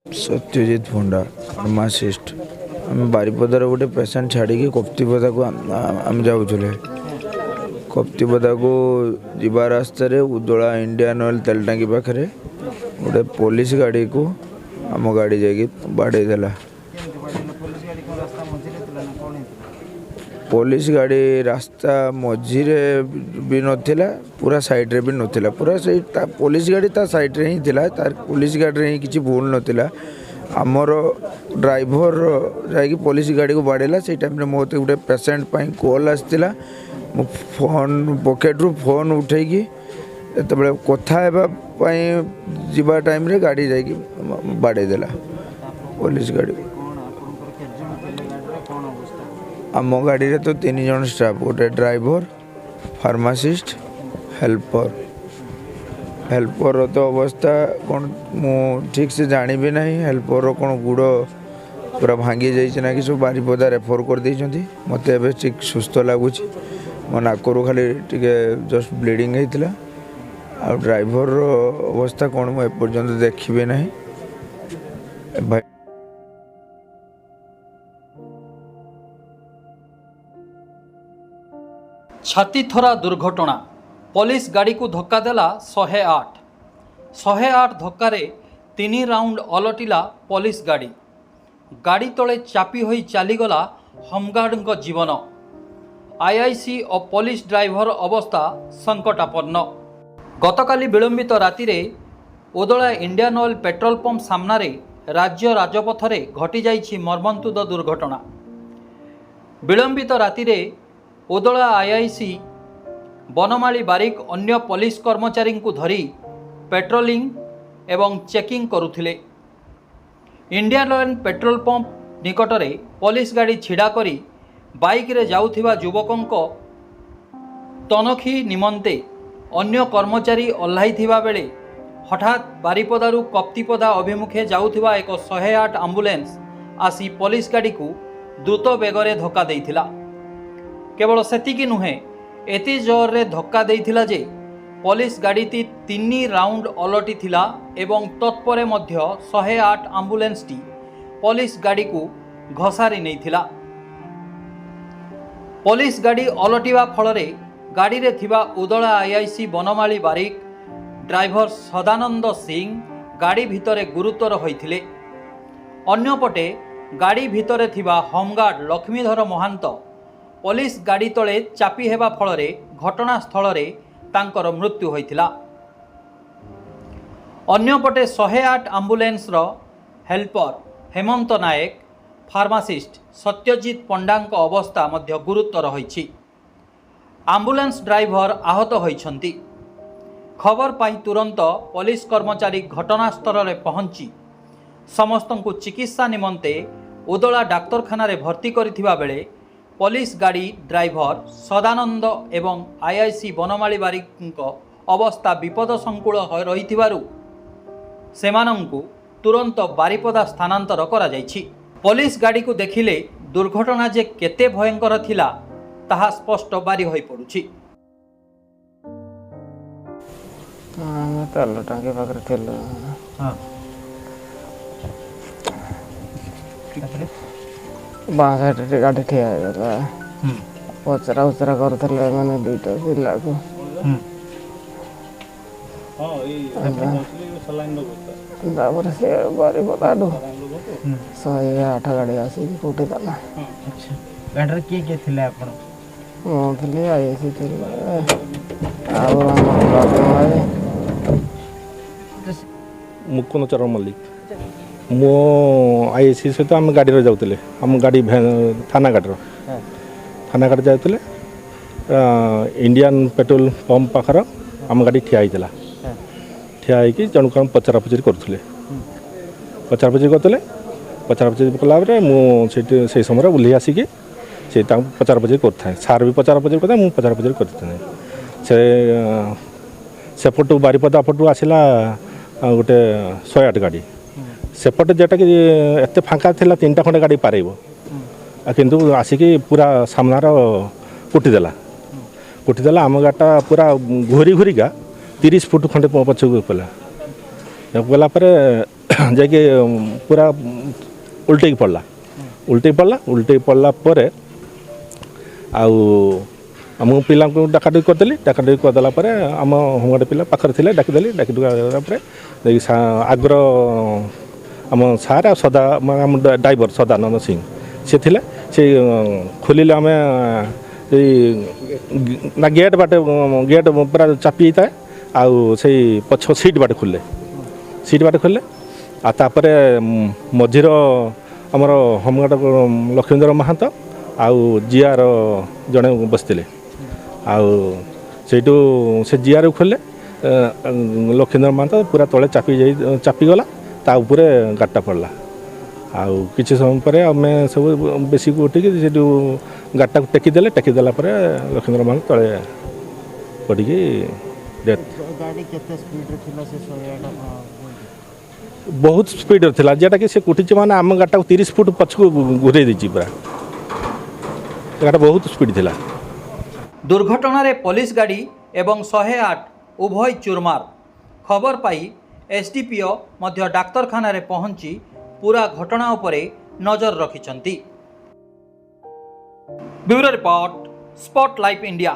सत्यजित भुंडा फार्मासीस्ट आम बारिपदार गोटे पेसेंट छाड़ी कप्तिपदा को आम जाऊे कप्तिपदा को जीवा रास्त उज्ज्वला इंडियन ऑयल तेल टांकी पाखे गोटे पुलिस गाड़ी को आम गाड़ी जाकि बाड़ेदेला। पुलिस गाड़ी रास्ता मझीरे भी नथिला पूरा साइड रे भी नथिला पूरा से पुलिस गाड़ी ता साइड रे ही थिला तार पुलिस गाड़ी रे ही किछि भूल नथिला। आमर ड्राइवर जाकि पुलिस गाड़ी को बाड़ेला से टाइम रे मोते गोटे पेसेंट पाई कॉल आसतिला मो फोन पॉकेट रू फोन उठेकी एतबे कथा हेबा पाई जीवा टाइम रे गाड़ी जाकि बाड़ेदेला पुलिस गाड़ी। आम गाड़ी रे तो 3 जन स्टाफ गोटे ड्राइवर फार्मासीस्ट हेल्पर तो अवस्था कौन मु ठीक से जानी भी नहीं। हेल्पर कौन गुड़ पूरा भांगी जाइए कि सब बारिपदा रेफर कर देइछंती मते एबे ठीक सुस्थ लगुच मो नाकरू खाली टिके जस्ट ब्लीडिंग होता आ ड्राइवर अवस्था कौन मु एपर्यंत देखी नहीं। भाई छाती थरा दुर्घटना पुलिस गाड़ी को धक्का देला 108 धक्कार 3 राउंड अलटिला पुलिस गाड़ी गाड़ी तले चापी होई चलीगला होमगार्ड जीवन। आईआईसी और पुलिस ड्राइवर अवस्था संकटापन्न। गतकाली विलंबित राति रे उदला इंडियन ऑयल पेट्रोल पंप सामने राज्य राजपथरे घटी जाइछि मर्मन्तुद दुर्घटना। विलंबित राति रे उदला आईआईसी बनमाली बारिक अन्य पुलिस कर्मचारी को धरी पेट्रोलिंग एवं चेकिंग करुथिले। इंडियन ऑयल पेट्रोल पंप निकटरे पुलिस गाड़ी छिड़ा करी बाइक रे जाउथिबा युवकंक तनखी निमंते अन्य कर्मचारी ओह्लाइथिबा बेले हठात बारिपदारू कप्तिपदा अभिमुखे जाउथिबा एक 108 आम्बुलेंस आसी पुलिस गाड़ी को द्रुत बेगरे धक्का देइथिला। केवल सेतिकी नुहे एति जोर रे धक्का देइथिला जे पुलिस गाड़ी 3 राउंड अलटी थिला एवं तत्परे मध्य 108 आम्बुलेंस टी पुलिस गाड़ी को घसारी नैथिला। पुलिस गाड़ी अलटिवा फलरे गाड़ी रे थिबा उदला आईआईसी बनमाली बारिक ड्राइवर सदानंद सिंह गाड़ी भितरे गुरुतर होइथिले। अन्यपटे गाड़ी भितरे थिबा होमगार्ड लक्ष्मीधर महांत पुलिस गाड़ी तले चापी हेबा फलरे घटनास्थल रे तांकर मृत्यु होइथिला। अन्यपटे 108 आम्बुलेंस रो हेल्पर हेमंत नायक फार्मासीस्ट सत्यजित पंडांक अवस्था मध्य गुरुतर होइछि। आम्बुलेंस ड्राइवर आहत होइछंती। खबर पाई तुरंत पुलिस कर्मचारी घटनास्थल रे पहुंची समस्तंकु चिकित्सा निमंते उदला डाक्तरखाना रे भर्ती करिथिबा बेले पुलिस गाड़ी ड्राइवर सदानंद एवं आईआईसी बनमाली बारिक अवस्था विपद संकुल रहिथिबारु सेमानंकु तुरंत बारिपदा स्थानांतर करा जाइछि। पुलिस गाड़ी को देखिले दुर्घटना जे केते भयंकर थिला ताहा स्पष्ट बारी होई पडुछि। तेल टांकी पाखरे थिला बाँ साइड गाड़ी ठिया पचरा उचरा करथिले माने दुईटा पिला को तापर से बारिपदाडू 108 गाड़ी आसिक कोठी देला। गाड़ी किए किए थिले आपण? मो थिले आईसी थिले आउ हम मुकुंद चरण मल्लिक मो आईसी सहित आम गाड़ी जाऊे आम गाड़ी थाना गाड़ी जाते इंडियन पेट्रोल पंप पाखर आम गाड़ी ठिया होती जनक आम पचरा पचरी करुले पचरा पचरी कला मुझे समय ओह्ल आसिक से पचरा पचरी कर सार भी पचरा पचरी करता मुझे पचरा पचरी कर सेपटू बारिपदा पटू आसला गोटे 108 गाड़ी सेपटे जेटा कि एत फांका थिला 3टा खंडे गाड़ी पारेब किंतु आसिक पूरा सामनार कुटीदेला आम गाड़टा पूरा घोरी घोरिका 30 फुट खंडे पछक पड़ा गला जाके पूरा उल्टे पड़ला उल्टे पड़ला आम पिला डाकाडुकी करदेली डाकाडुकी करदेला आम होमगार्ड पिला पाखे थे डाकिदेली डाकिडुकी आगर आम सार आ सदा आम ड्राइवर सदानंद सिंह से थिले से खोलिले आम ना गेट बाटे गेट पूरा चापी जाए आउ से पछ सीट बाटे खोलिले आतापर मझीर आमर होमगार्ड लक्ष्मीधर महांत आउ जिआर जड़े बसते आउ से जिआर खोले लक्ष्मीधर महांत पूरा तले चापीगला ता उपरे गाटा पड़ला आउ किसी समय पर आम सब बेसी उठिक से गाटा टेकीदेले लक्ष्मीधर महांत तले पड़ी डेथ गाड़ी केते स्पीड रे थिला से 108 बहुत स्पीड थिला जेटा कि से उठी माने आम गाटा 30 फुट पछको घुरे दी पूरा गाटा बहुत स्पीड थिला। दुर्घटना रे पुलिस गाड़ी एवं 108 उभय चुरमार खबर पाई एसडीपीओ मध्य डाक्तरखाना रे पहुंची पूरा घटना उपरे नजर रखिछंती। Bureau report spotlight India.